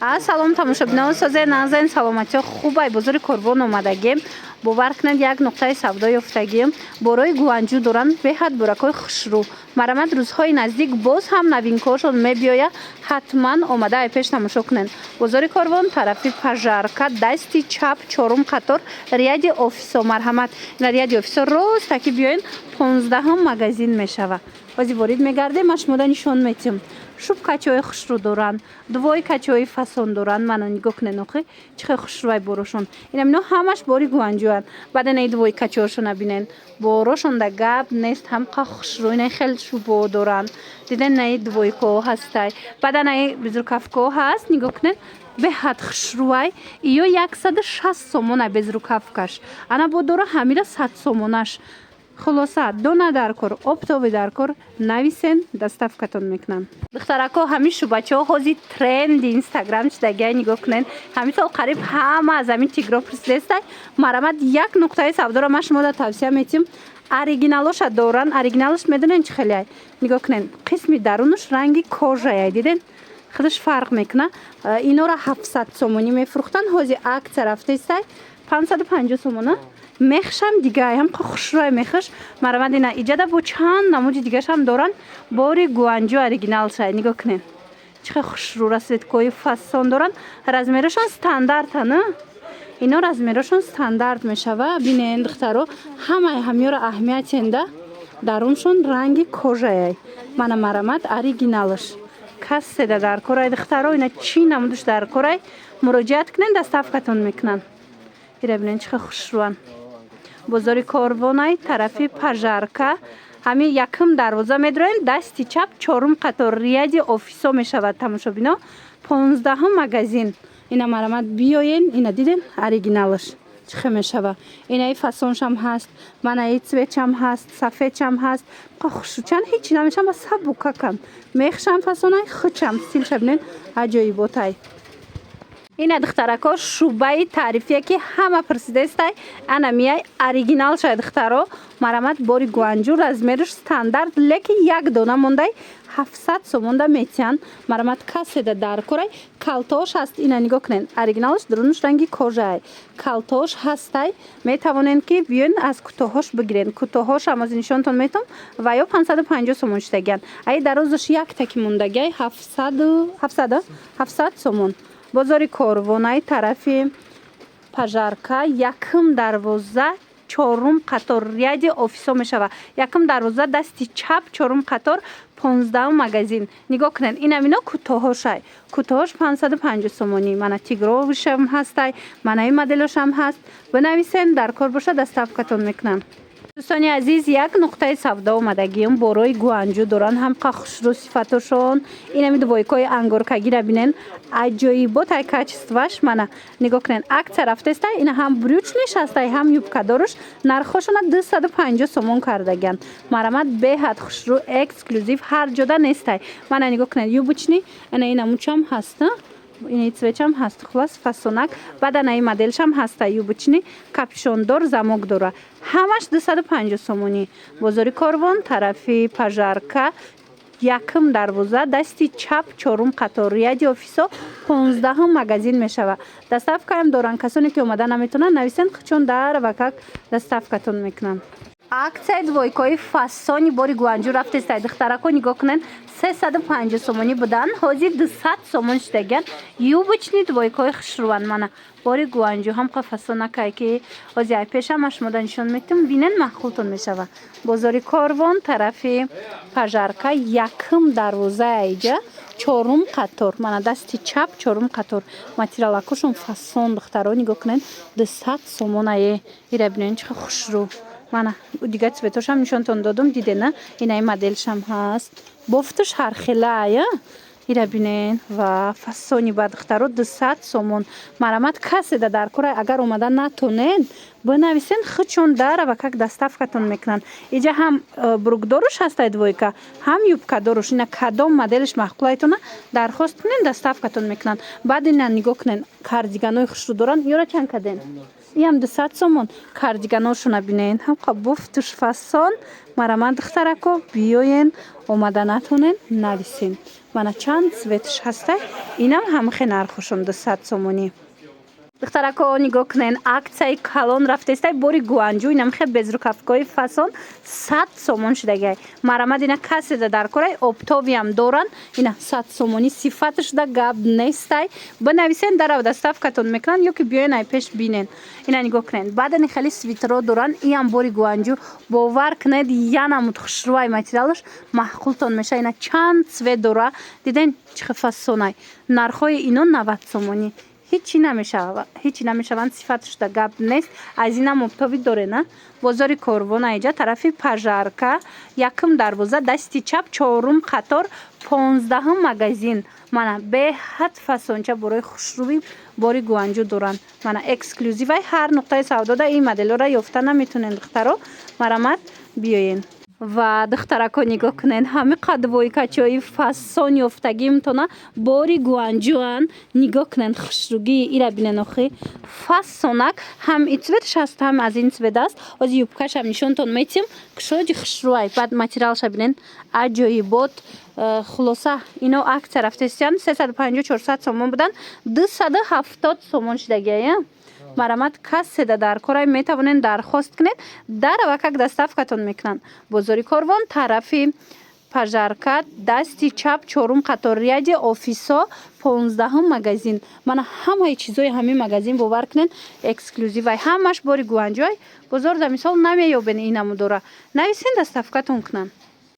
салом тамошобинон, созаи назаин саломатиё хубай бозори Корвон омадагем. бовар кунед як нуқтаи савдо ёфтагем. борои гуванҷӯ доранд беҳад буракҳои хушрӯ. марамад рӯзҳои наздик боз ҳам новинкаҳошон мебиёяд. ҳатман омада айпеш тамошо кунед. бозори Корвон тарафи Пажарка, дасти чап чорум қатор рияди офисо марҳамат. ина рияди офисо ростаки биёен 15 магазин мешава. ҳозир ворид мегардем ашмода нишон метиҳем. шуб качаҳои хушрӯ доранд, двой качаҳои фасон доранд. мана нигоҳ кунед охи чихел хушрӯай борошон. ино ҳамаш бори гуванҷӯанд. баъден ай двой качаҳошон набинен. борошон да гап нест, ҳамқа хушрӯ. ина хел шубо доранд. диден ай двойкаҳо ҳастай. баъден ай безрукавкаҳо ҳаст. нигоҳ кунед беҳад хушрӯай. иё 160 сомон ай безрукавкаш. ана бо дора ҳамира 100 сомонаш. хулоса дона дар кор, оптоби дар кор нависен, доставкатон мекунам. духтарако ҳамин шӯбачаҳо ҳозир тренди инстаграм шудагиай. нигоҳ кунед ҳамин сол қариб ҳама аз ҳамин тигро пурсидестай. марамад як нуқтаи савдоро ма шумода тавсия метиҳем. оригиналоша доранд. оригиналаш медонен чӣ хеле ай. нигоҳ кунед қисми дарунаш ранги кожаай. диден худаш фарқ мекуна. инора 700 сомонӣ мефурӯхтанд. ҳозир аксия рафтестай 550 сомона. мехшам дигай ҳам хушрӯй мехш. марамад ина иҷада бо чанд намуди дигашам доранд. бори гуванҷӯ оригинал шай. нигоҳ кунед чихел хушрӯ расветкои фасон доранд. размерашон стандартана. ино размерашон стандарт мешава. бинен духтаро ҳамаи ҳамёра аҳамиятенда. даруншон ранги кожаай. мана марамад оригиналаш. касседа дар корай духтаро ина чӣ намудаш дар корай. муроҷиат кунед доставкатон мекунанд. ира бинен чихел хушрӯан. бозори Корвонай тарафи Пажарка ҳамин якум дарвоза медроен. дасти чап чорум қатор рияди офисо мешавад. тамошобино 15 магазин. ина марамад биёен. ина диден оригиналаш чихе мешава. инаи фасоншам ҳаст. манаи цветчам ҳаст. сафедчам ҳаст. хушучан ҳичи намешам ба сабукакам. мехшам фасонай хучам стилша бинен аҷоиботай. ина духтарако шӯбаи таърифие ки ҳама пурсидестай. ана мияй оригинал шай духтаро. марамад бори гуванҷӯ размераш стандарт лекин як дона мондай 700 сомонда метиҳанд. марамад касседа дар корай. калтош ҳаст. ина нигоҳ кунед оригиналаш дарунаш ранги кожаай. калтош ҳастай. метавонед ки биёен аз кӯтоҳош бигирен. кӯтоҳошам ҳозир нишонтон метавам ва ё 550 сомон шудагианд. ай дарозаш яктаки мондагиай 700 сомон. бозори Корвонай тарафи Пажарка якум дарвоза чорум қатор рияди офисо мешава. якум дарвоза дасти чап чорум қатор 15 магазин. нигоҳ кунед ин амино кӯтоҳошай. кӯтоҳош 550 сомонӣ. мана тигровишам ҳастай. манаи моделошам ҳаст. бинависен дар кор боша доставкатон мекунам. дӯстони азиз як нуқтаи савдо омадагием. борои гуванҷӯ доранд ҳамқа хушрӯ сифатошон. инами двойкаи ангоркагира бинен аҷоиботай качестваш. мана нигоҳ кунед аксия рафтестай. ина ҳам брючниш ҳастай ҳам юбкадорош. нархошона 250 сомон кардагианд. марамад беҳад хушрӯ эксклюзив ҳар ҷода нестай. мана нигоҳ кунед юбочни ина инамучам ҳаста. ини цветчам ҳаст. хулас фасонак. баъдан аи моделшам ҳаста. юбочни капюшондор замок дора. ҳамаш 250 сомонӣ. бозори Корвон тарафи Пажарка якум дарвоза дасти чап чорум қатор рияди офисо 15 магазин мешава. доставкаам доранд. касоне ки омада наметавонанд нависен хичон дар ва как доставкатон мекунам. аксияи двойкаи фасони бори гуванҷӯ рафтестай. духтарако нигоҳ кунед 350 сомонӣ буданд. ҳозир 200 сомон шудагианд. юбочни двойкаи хушрӯанд. мана бори гуванҷӯ ҳамқа фасонакай ки ҳозир айпешам ашмода нишон метиҳам. бинен маъқултон мешава. бозори Корвон тарафи Пажарка якум дарвоза айҷа чорум қатор. мана дасти чап чорум қатор. материалакошон фасон духтаро нигоҳ кунед 200 сомон ае. ира бинен чихел хушрӯ. мана дигар цветошам нишонтон додум. дидена инаи моделшам ҳаст. бофташ ҳархелая. ира бинен ва фасони ба духтаро 200 сомон. марамад касседа дар корай. агар омада натонед бинависен хичон дара ва как доставкатон мекунанд. иҷа ҳам брукдорош ҳастай двойка ҳам юбкадорош. ина кадом моделиш маъқулайтона дархост кунед доставкатон мекунанд. баъд ина нигоҳ кунед кардиганои хушрӯ доранд. ёра чанд каден ям 200 сомон. кардиганошона бинен ҳамқа буфтуш фасон. марамад духтарако биёен омада натонен нависен. мана чанд цветш ҳаста. Инам ҳамахе нархушум 200 сомонӣ. Духтарако нигоҳ кунед, аксияи калон рафтестай бори гуанҷӯ инам хе безрукавкаи фасон 100 сомон шудагай. Марамад ина каседа дар корай обтобиам доран. Ина 100 сомонӣ сифаташда гап нестай. Бинависен дарав доставкатон мекунанд ё ки биёен ай пеш бинен. Ина нигоҳ кунед. Баъдани хеле свитеро доран. Иам бори гуанҷӯ бовар кунед янамуд хушрӯай материалаш маъқултон меша. Ина чанд цвет дора. Диден чӣ хел фасонай. Нархои ино 90 сомонӣ. Ҳичи намешаванд сифаташда гап нест. Аз инам обтобӣ дорена. Бозори Корвон айҷа тарафи пажарка якум дарвоза дасти чап чорум қатор 15 магазин. Мана беҳад фасонча борои хушрӯи бори гуанҷӯ доранд. Мана эксклюзивай ҳар нуқтаи савдода ин моделҳоро ёфта наметунед духтаро. Марамад биёен. Ва духтарако нигоҳ кунед, ҳами қадвои качои фасон ёфтагимтона бори гуанҷӯан. Нигоҳ кунед хушрӯгии ира бинен охи фасонак ҳам и цветаш аст, ҳам аз ин цвет аст. Ҳозир юбкашам нишонтон метиҳем кишоҷи хушрӯай. Баъд материалша бинен аҷоибот. Хулоса ино аксия рафтестиян 350-400 сомон буданд 270 сомон шудагия. Марамад каседа дар корай метавонед дархост кунед. Дарава как доставкатон мекунанд. Бозори Корвон тарафи пажарка дасти чап чорум қатор ряди офисо 15 магазин. Мана ҳамаи чизои ҳамин магазин бовар кунед эксклюзивай. Ҳамаш бори гуанҷӯй. Бозор да мисол намеёбен инаму дора. Нависен доставкатон кунанд.